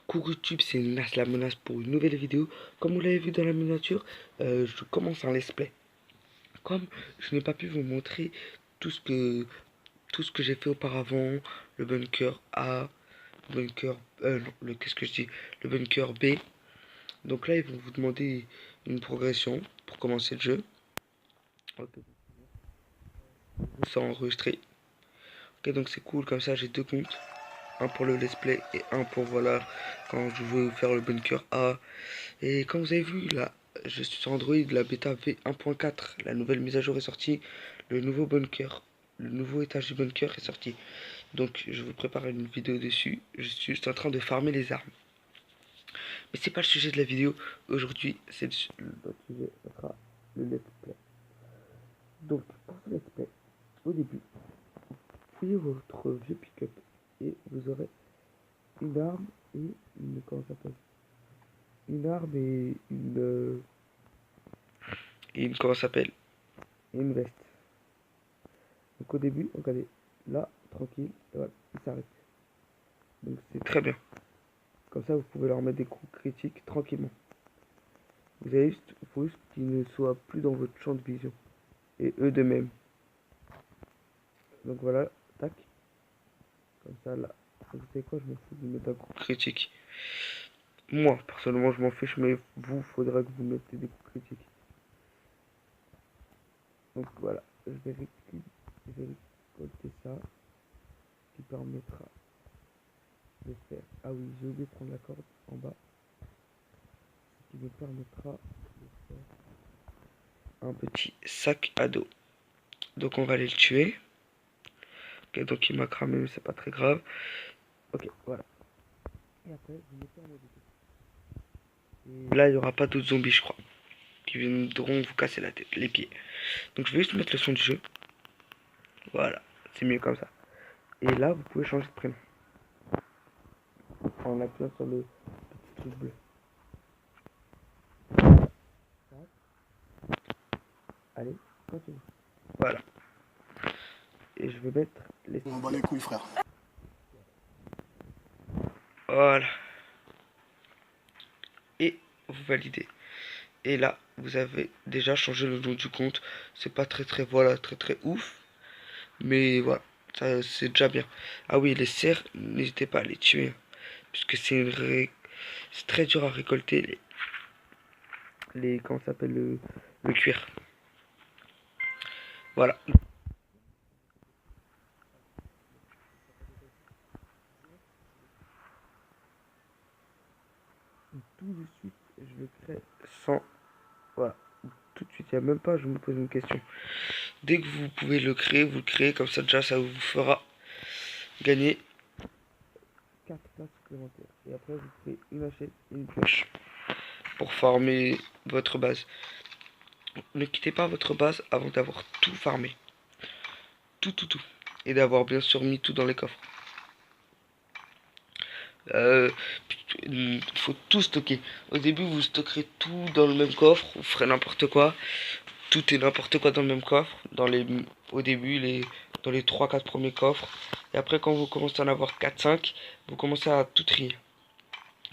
Coucou YouTube, c'est Nas la menace pour une nouvelle vidéo. Comme vous l'avez vu dans la miniature, je commence un let's play. Comme je n'ai pas pu vous montrer tout ce que j'ai fait auparavant, le bunker A, le bunker non, qu'est-ce que je dis, le bunker B. Donc là, ils vont vous demander une progression pour commencer le jeu. Ok. Ça enregistré. Ok, donc c'est cool, comme ça j'ai deux comptes. Un pour le let's play et un pour voilà quand je veux faire le bunker A. Et comme vous avez vu là, je suis sur Android, la bêta V1.4, la nouvelle mise à jour est sortie, le nouveau bunker, le nouveau étage du bunker est sorti. Donc je vous prépare une vidéo dessus. Je suis juste en train de farmer les armes. Mais c'est pas le sujet de la vidéo. Aujourd'hui, c'est notre sujet, ça sera le let's play. Donc pour ce let's play, au début, fouillez votre vieux pick-up et vous aurez une arme et une, comment ça s'appelle, une arme et une, comment ça s'appelle, une veste. Donc au début, regardez, là, tranquille, et voilà, il s'arrête. Donc c'est très bien. Comme ça, vous pouvez leur mettre des coups critiques tranquillement. Vous avez juste, il faut juste qu'ils ne soient plus dans votre champ de vision. Et eux de même. Donc voilà, tac. Comme ça, là. Vous savez quoi, je m'en fous de mettre un coup critique. Moi, personnellement, je m'en fiche, mais vous, faudra que vous mettez des coups critiques. Donc voilà, je vais récolter ça, qui permettra de faire. Ah oui, j'ai oublié de prendre la corde en bas, qui me permettra de faire un petit sac à dos. Donc on va aller le tuer. Ok, donc il m'a cramé, mais c'est pas très grave. Ok, voilà. Et après, vous mettez en mode auto. Et là, il n'y aura pas d'autres zombies, je crois, qui viendront vous casser la tête, les pieds. Donc je vais juste mettre le son du jeu. Voilà, c'est mieux comme ça. Et là, vous pouvez changer de prénom en appuyant sur le petit truc bleu. Allez, continue. Voilà. Et je vais mettre les... On bat les couilles, frère. Voilà. Et vous validez. Et là, vous avez déjà changé le nom du compte. C'est pas voilà, très ouf. Mais voilà, ça c'est déjà bien. Ah oui, les cerfs, n'hésitez pas à les tuer. Puisque c'est très dur à récolter comment ça s'appelle, le cuir. Voilà. Tout de suite, je le crée sans... Voilà. Tout de suite, il n'y a même pas, je me pose une question. Dès que vous pouvez le créer, vous le créez. Comme ça, déjà, ça vous fera gagner 4 places supplémentaires. Et après, vous créez une hachette et une pioche pour farmer votre base. Ne quittez pas votre base avant d'avoir tout farmé. Tout. Et d'avoir bien sûr mis tout dans les coffres. Faut tout stocker. Au début, vous stockerez tout dans le même coffre. Vous ferez n'importe quoi. Tout est n'importe quoi dans le même coffre. Au début, dans les 3-4 premiers coffres. Et après, quand vous commencez à en avoir 4-5, vous commencez à tout trier.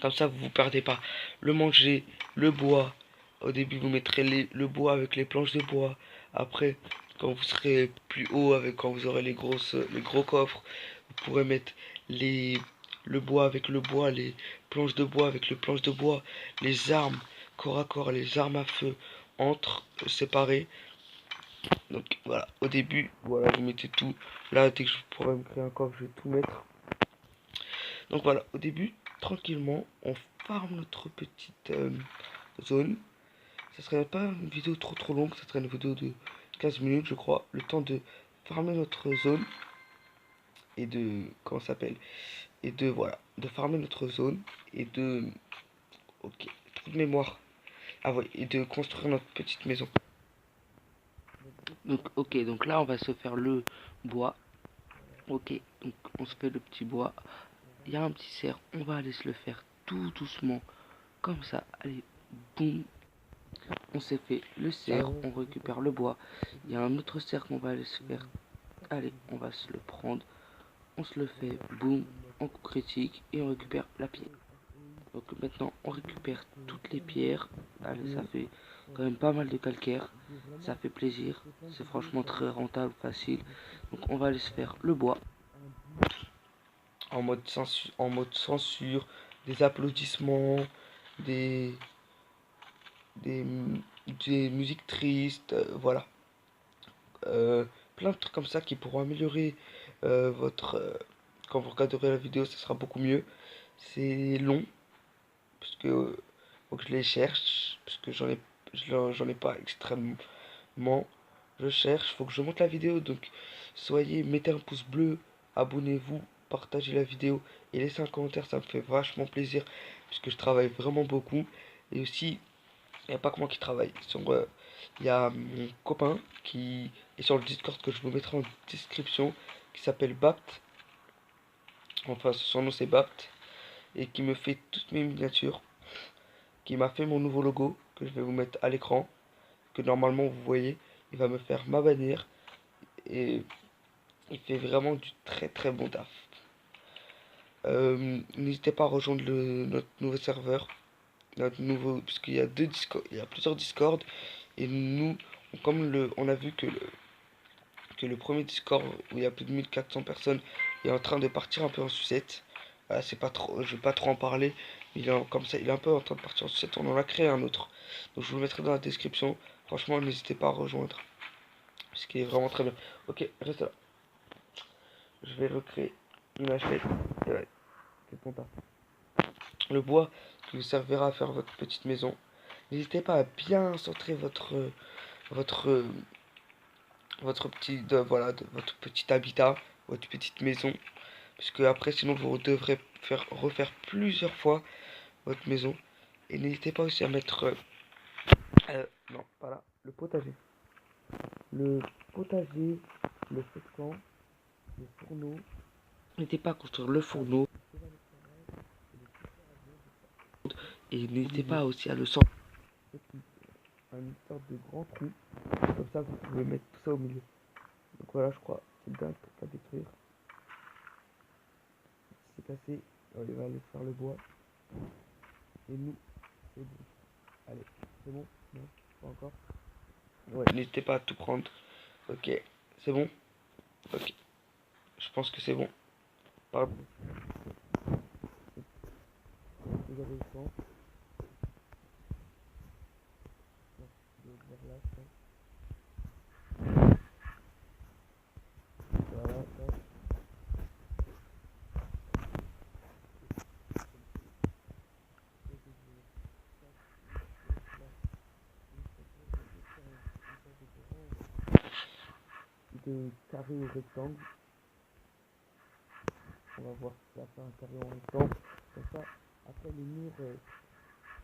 Comme ça, vous vous perdez pas. Le manger, le bois. Au début, vous mettrez le bois avec les planches de bois. Après, quand vous serez plus haut, quand vous aurez les gros coffres, vous pourrez mettre le bois avec le bois, les planches de bois avec les planches de bois, les armes corps à corps, les armes à feu séparées. Donc voilà, au début, voilà, vous mettez tout. Là, dès que je pourrai me créer un coffre, je vais tout mettre. Donc voilà, au début, tranquillement, on farme notre petite zone. Ça serait pas une vidéo trop longue, ça serait une vidéo de 15 minutes, je crois. Le temps de farmer notre zone et de... Comment ça s'appelle? Et de, voilà, de farmer notre zone et de... Ok, trop de mémoire. Ah oui, et de construire notre petite maison. Donc, ok, donc là, on va se faire le bois. Ok, donc on se fait le petit bois. Il y a un petit cerf, on va aller se le faire tout doucement. Comme ça, allez, boum. On s'est fait le cerf, on récupère le bois. Il y a un autre cerf qu'on va aller se faire. Allez, on va se le prendre. On se le fait, boum, en coup critique et on récupère la pierre. Donc maintenant on récupère toutes les pierres. Allez, ça fait quand même pas mal de calcaire. Ça fait plaisir. C'est franchement très rentable, facile. Donc on va aller se faire le bois. En mode censure, des applaudissements, des, des, des musiques tristes, voilà. Plein de trucs comme ça qui pourront améliorer votre... quand vous regarderez la vidéo, ça sera beaucoup mieux. C'est long, parce que faut que je les cherche, parce que j'en ai pas extrêmement. Je cherche, faut que je monte la vidéo, donc mettez un pouce bleu, abonnez-vous, partagez la vidéo et laissez un commentaire, ça me fait vachement plaisir, puisque je travaille vraiment beaucoup. Et aussi, il n'y a pas que moi qui travaille. Il y a mon copain qui est sur le Discord que je vous mettrai en description, qui s'appelle Bapt. Enfin, son nom c'est Bapt. Et qui me fait toutes mes miniatures. Qui m'a fait mon nouveau logo, que je vais vous mettre à l'écran. Que normalement vous voyez. Il va me faire ma bannière. Et il fait vraiment du très très bon taf. N'hésitez pas à rejoindre notre nouveau serveur. Notre nouveau. Parce qu'il y a deux Discord. Il y a plusieurs Discord. Et nous, on a vu que le premier Discord où il y a plus de 1400 personnes est en train de partir un peu en sucette. Voilà, c'est pas trop, je vais pas trop en parler, mais comme ça, il est un peu en train de partir en sucette. On en a créé un autre, donc je vous le mettrai dans la description. Franchement, n'hésitez pas à rejoindre, ce qui est vraiment très bien. Ok, reste là. Je vais recréer une hachette. Et ouais, c'est bon, taf. Le bois qui vous servira à faire votre petite maison. N'hésitez pas à bien centrer votre votre petit habitat, votre petite maison, puisque après sinon vous devrez refaire plusieurs fois votre maison. Et n'hésitez pas aussi à mettre non pas là, le potager, le feu de camp, le fourneau. N'hésitez pas à construire le fourneau et n'hésitez pas aussi à le sortir une sorte de grand trou, comme ça vous pouvez mettre tout ça au milieu. Donc voilà, je crois c'est le dernier truc à détruire. C'est cassé, il va aller faire le bois. Et nous, c'est bon. Allez, c'est bon? Non, pas encore. Ouais, n'hésitez pas à tout prendre. Ok, c'est bon? Ok, je pense que c'est bon. Pardon. Vous avez le temps. Là, voilà, ça. De carré au rectangle. On va voir si ça fait un carré au rectangle. Comme ça, après les murs, il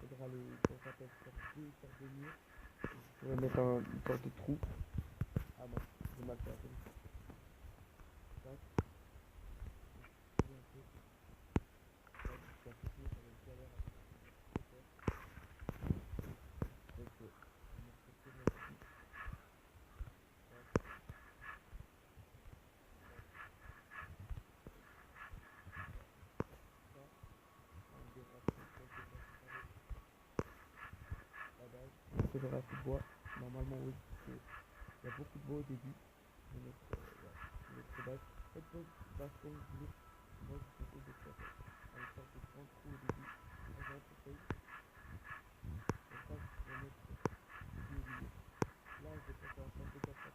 faudra comment ça s'appelle, faire des murs. On va mettre une sorte de trou. Ah non, j'ai mal fait. Tac. Que j'aurai assez de bois. Normalement, oui. Il y a beaucoup de bois au début. Je vais mettre base. Faites base comme vous voulez. Moi, je conseille de faire une sorte de grand trou au début. Moi, j'ai un conseil. Comme ça, vous pouvez mettre du au milieu. Là, je vais passer un peu comme ça.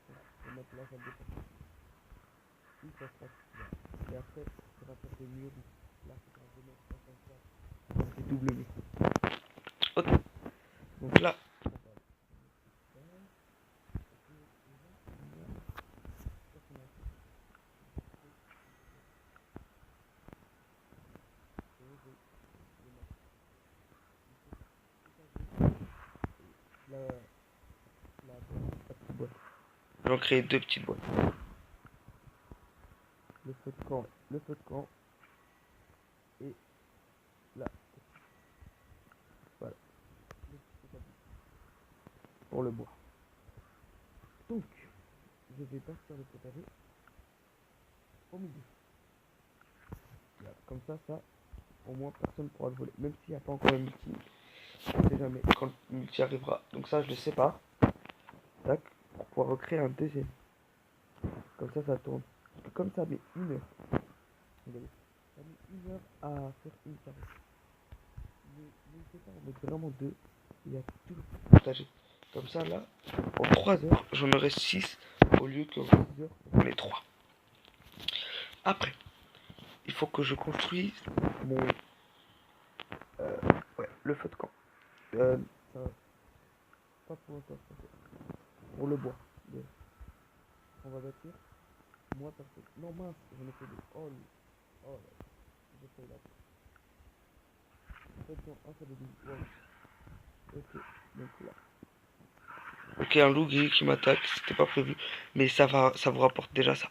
Voilà. Je vais mettre là, ça dépend. Puis, ça sera là. Et après, on va faire des murs. Là, c'est quand je vais mettre ça comme ça. C'est double mur. Ok. Donc là, j'en crée deux petites boîtes. Le feu de camp et là pour le bois. Donc, je vais partir le potager au milieu. Là, comme ça, au moins personne ne pourra le voler. Même s'il n'y a pas encore le multi, on ne sait jamais quand le multi arrivera. Donc ça, je le sépare. Tac, pour pouvoir recréer un deuxième. Comme ça tourne. Comme ça met 1 heure. Regardez. Ça met 1 heure à faire une carré. Mais c'est pas, on met vraiment 2. Il y a tout le potager. Comme ça, là, en 3 heures, j'en aurai 6 au lieu qu'en 6 heures, j'en ai 3. Après, il faut que je construise mon... ouais, le feu de camp. Ça, pas pour l'instant, pour le bois. On va bâtir. Moi, personne. Non, mince, j'en ai fait deux. Oh, là, j'ai fait là. En fait, non, un, ça devient. Ouais. Ok, donc là. Ok, un loup gris qui m'attaque, c'était pas prévu, mais ça vous rapporte déjà ça.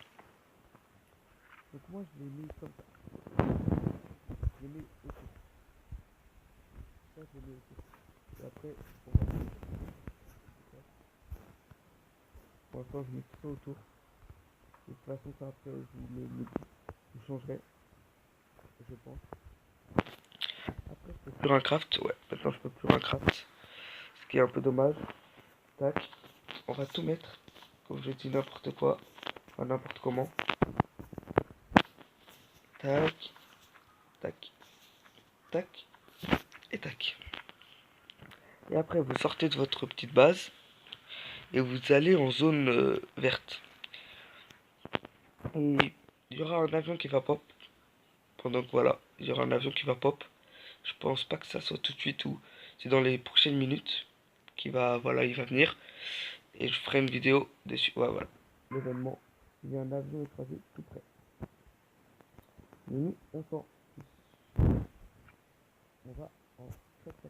Donc moi je l'ai mis comme ça. Je l'ai mis autour. Ça je l'ai mis autour. Et après, on va mettre. Pour l'instant je mets tout ça autour. De toute façon ça après je changerai. Je pense. Après je peux plus un craft, ouais, maintenant je peux plus un craft. Ce qui est un peu dommage. Tac. On va tout mettre. Comme je dis n'importe quoi. Enfin n'importe comment. Tac. Tac. Tac. Et tac. Et après vous sortez de votre petite base. Et vous allez en zone verte. Et il y aura un avion qui va pop. Pendant que voilà, il y aura un avion qui va pop. Je pense pas que ça soit tout de suite ou c'est dans les prochaines minutes qui va, voilà, il va venir. Et je ferai une vidéo dessus. Ouais, voilà. L'événement. Il y a un avion écrasé tout près. Mais nous, on sort. On va en très très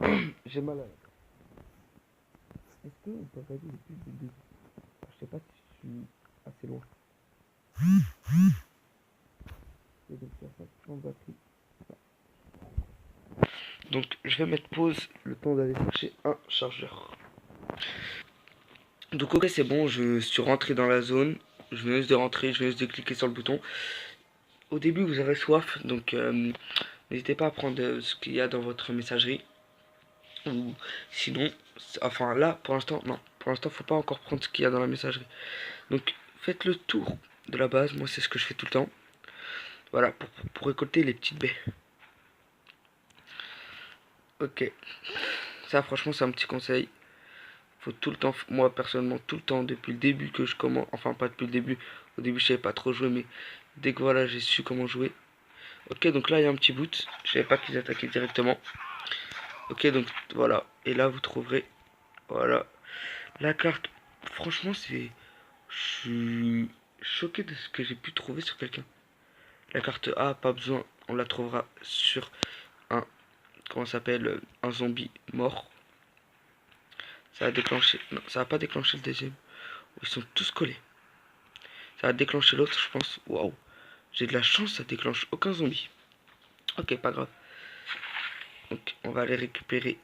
près. J'ai mal à la tête. Est-ce qu'on peut regarder les pubs de début? Je sais pas si je suis assez loin. Et donc il y a 5% de batterie. Donc je vais mettre pause le temps d'aller chercher un chargeur. Donc ok c'est bon, je suis rentré dans la zone. Je viens juste de rentrer, je viens juste de cliquer sur le bouton. Au début vous aurez soif, donc n'hésitez pas à prendre ce qu'il y a dans votre messagerie. Ou sinon, enfin là pour l'instant, non. Pour l'instant faut pas encore prendre ce qu'il y a dans la messagerie. Donc faites le tour de la base, moi c'est ce que je fais tout le temps. Voilà, pour récolter les petites baies. Ok, ça franchement c'est un petit conseil. Faut tout le temps, moi personnellement tout le temps depuis le début que je commence, enfin pas depuis le début, au début je savais pas trop jouer mais dès que voilà j'ai su comment jouer. Ok donc là il y a un petit boot, je savais pas qu'ils attaquaient directement. Ok donc voilà, et là vous trouverez, voilà, la carte, franchement c'est, je suis choqué de ce que j'ai pu trouver sur quelqu'un. La carte A, pas besoin, on la trouvera sur un, comment ça s'appelle, un zombie mort. Ça a déclenché, non ça va pas déclenché le deuxième, ils sont tous collés. Ça va déclencher l'autre, je pense. Waouh. J'ai de la chance, ça déclenche aucun zombie. Ok, pas grave. Donc, on va aller récupérer.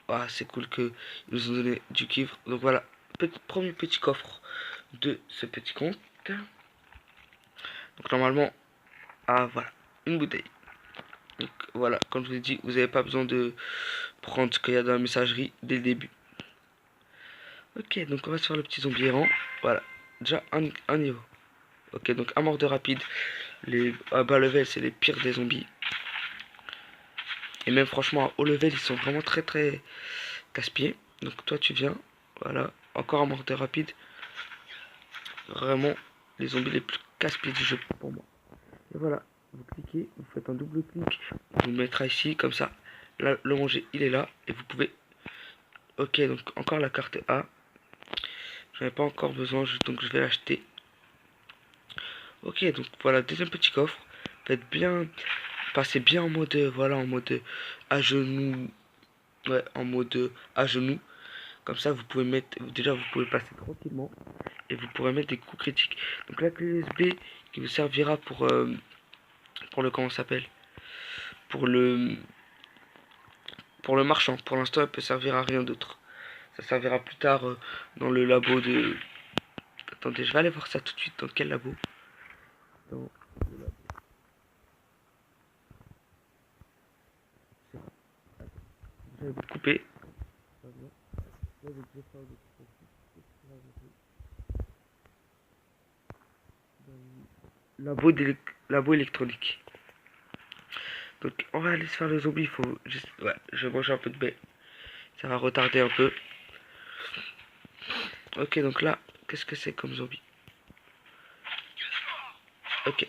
Ah, c'est cool qu'ils nous ont donné du cuivre. Donc voilà, premier petit coffre de ce petit compte. Donc normalement, ah voilà, une bouteille. Donc voilà, comme je vous ai dit, vous n'avez pas besoin de prendre ce qu'il y a dans la messagerie dès le début. Ok, donc on va se faire le petit zombie errant. Voilà, déjà un niveau. Ok, donc un mort de rapide. Les à bas level, c'est les pires des zombies. Et même franchement, à haut level, ils sont vraiment très très casse-pieds. Donc toi, tu viens. Voilà, encore un mort de rapide. Vraiment, les zombies les plus casse-pieds du jeu pour moi. Et voilà, vous cliquez, vous faites un double clic. Vous le mettra ici, comme ça. Là, le manger, il est là. Et vous pouvez... Ok, donc encore la carte A. J'en ai pas encore besoin, donc je vais l'acheter. Ok, donc voilà, deuxième petit coffre. Faites bien, passez bien en mode, voilà, en mode à genoux. Ouais, en mode à genoux. Comme ça, vous pouvez mettre, déjà, vous pouvez passer tranquillement. Et vous pourrez mettre des coups critiques. Donc la clé USB qui vous servira pour le, comment ça s'appelle, pour le, pour le marchand. Pour l'instant, elle peut servir à rien d'autre. Ça servira plus tard dans le labo de... Attendez, je vais aller voir ça tout de suite. Dans quel labo? Dans le labo. Je vais vous couper. Labo électronique. Donc on va aller se faire le zombie. Il faut juste... Ouais, je vais manger un peu de baie. Ça va retarder un peu. Ok, donc là, qu'est-ce que c'est comme zombie? Ok.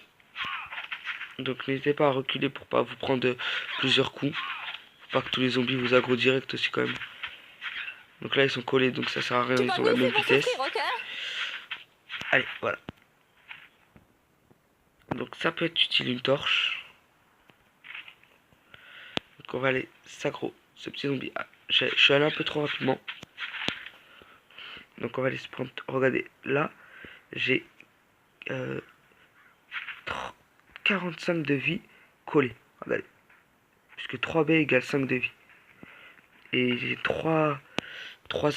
Donc n'hésitez pas à reculer pour pas vous prendre plusieurs coups. Faut pas que tous les zombies vous aggro direct aussi quand même. Donc là ils sont collés, donc ça sert à rien, ils ont la même vitesse. Allez, voilà. Donc ça peut être utile une torche. Donc on va aller s'aggro ce petit zombie. Ah, je suis allé un peu trop rapidement. Donc on va aller se prendre. Regardez, là j'ai 45 de vie collés. Regardez. Puisque 3B égale 5 de vie. Et j'ai 3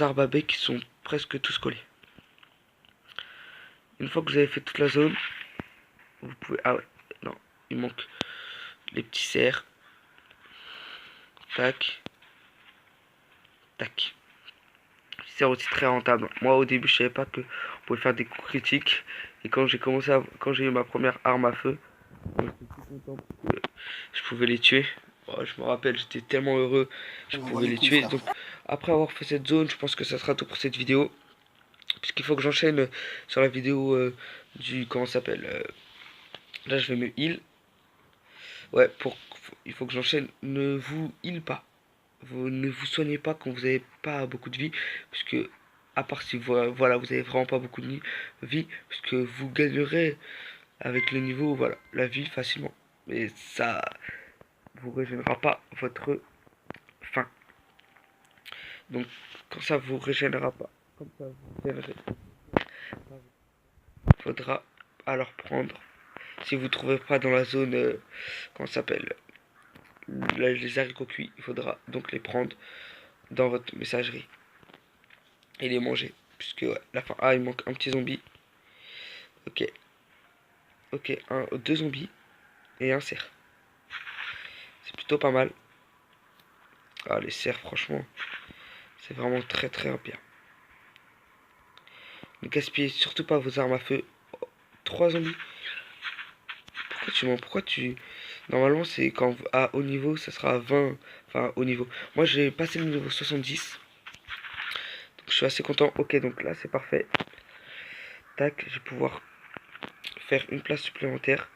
arbres à baies qui sont presque tous collés. Une fois que vous avez fait toute la zone, vous pouvez... Ah ouais, non, il manque les petits cerfs. Tac. Tac. C'est aussi très rentable. Moi au début je savais pas que on pouvait faire des coups critiques. Et quand j'ai commencé à... quand j'ai eu ma première arme à feu, j'étais tout content parce que je pouvais les tuer. Oh, je me rappelle, j'étais tellement heureux, je pouvais les tuer. Donc après avoir fait cette zone, je pense que ça sera tout pour cette vidéo. Puisqu'il faut que j'enchaîne sur la vidéo du... Comment ça s'appelle là je vais me heal. Ouais, il faut que j'enchaîne. Ne vous heal pas. Vous ne vous soignez pas quand vous n'avez pas beaucoup de vie. Puisque, à part si voilà, vous avez vraiment pas beaucoup de vie. Puisque vous gagnerez avec le niveau, voilà, la vie facilement. Mais ça vous régénérera pas votre faim. Donc, quand ça vous régénérera pas, comme ça vous gagnerez, faudra alors prendre. Si vous trouvez pas dans la zone, comment ça s'appelle, les haricots cuits, il faudra donc les prendre dans votre messagerie et les manger. Puisque ouais, la fin. Ah, il manque un petit zombie. Ok. Ok, deux zombies et un cerf. C'est plutôt pas mal. Ah, les cerfs, franchement, c'est vraiment très très bien. Ne gaspillez surtout pas vos armes à feu. Oh, 3 zombies. Pourquoi tu mens? Pourquoi tu... Normalement, c'est quand à haut niveau, ça sera à 20. Enfin, haut niveau. Moi, j'ai passé le niveau 70. Donc, je suis assez content. Ok, donc là, c'est parfait. Tac, je vais pouvoir faire une place supplémentaire.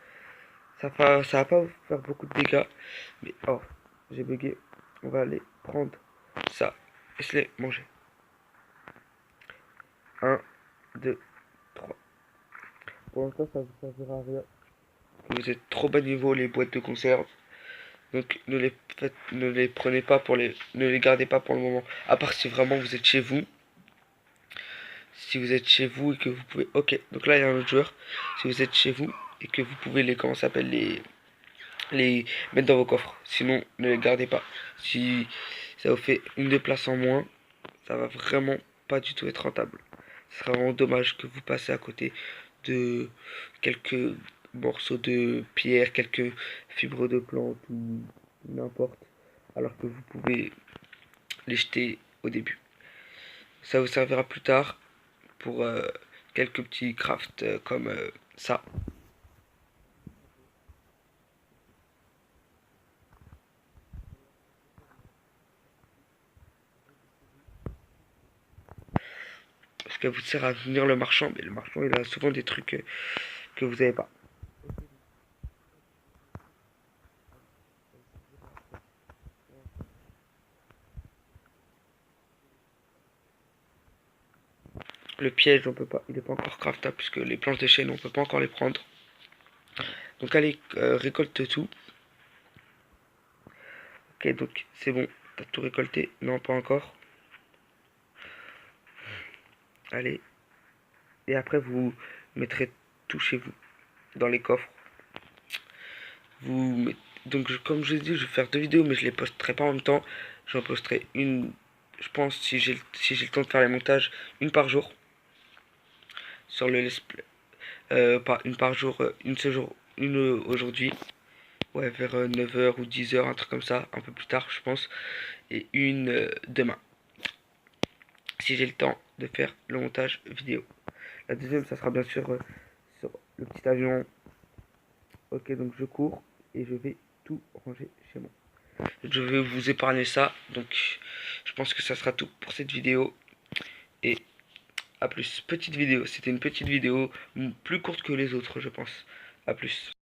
Ça va pas vous faire beaucoup de dégâts. Mais oh, j'ai bugué. On va aller prendre ça et se les manger. 1, 2, 3. Pour l'instant, ça vous servira à rien. Vous êtes trop bas niveau les boîtes de conserve. Donc ne les prenez pas pour les. Ne les gardez pas pour le moment. À part si vraiment vous êtes chez vous. Si vous êtes chez vous et que vous pouvez. Ok, donc là il y a un autre joueur. Si vous êtes chez vous et que vous pouvez les. Comment ça s'appelle les mettre dans vos coffres. Sinon, ne les gardez pas. Si ça vous fait une de place en moins, ça va vraiment pas du tout être rentable. Ce sera vraiment dommage que vous passez à côté de quelques morceaux de pierre, quelques fibres de plantes ou n'importe, alors que vous pouvez les jeter au début. Ça vous servira plus tard pour quelques petits crafts comme ça. Parce qu'elle vous sert à venir le marchand, mais le marchand il a souvent des trucs que vous n'avez pas. Le piège on peut pas, il n'est pas encore craftable puisque les planches de chêne on peut pas encore les prendre. Donc allez, récolte tout. Ok, donc c'est bon, t'as tout récolté? Non, pas encore. Allez, et après vous mettrez tout chez vous, dans les coffres. Vous Donc comme je dis, je vais faire 2 vidéos, mais je les posterai pas en même temps. J'en posterai une, je pense, si j'ai le temps de faire les montages, une par jour. Sur le let's play. Pas une par jour, une ce jour, une aujourd'hui. Ouais, vers 9 h ou 10 h, un truc comme ça, un peu plus tard, je pense. Et une demain, si j'ai le temps de faire le montage vidéo. La deuxième, ça sera bien sûr sur le petit avion. Ok, donc je cours et je vais tout ranger chez moi. Je vais vous épargner ça, donc je pense que ça sera tout pour cette vidéo. Et à plus. Petite vidéo, c'était une petite vidéo plus courte que les autres, je pense. À plus.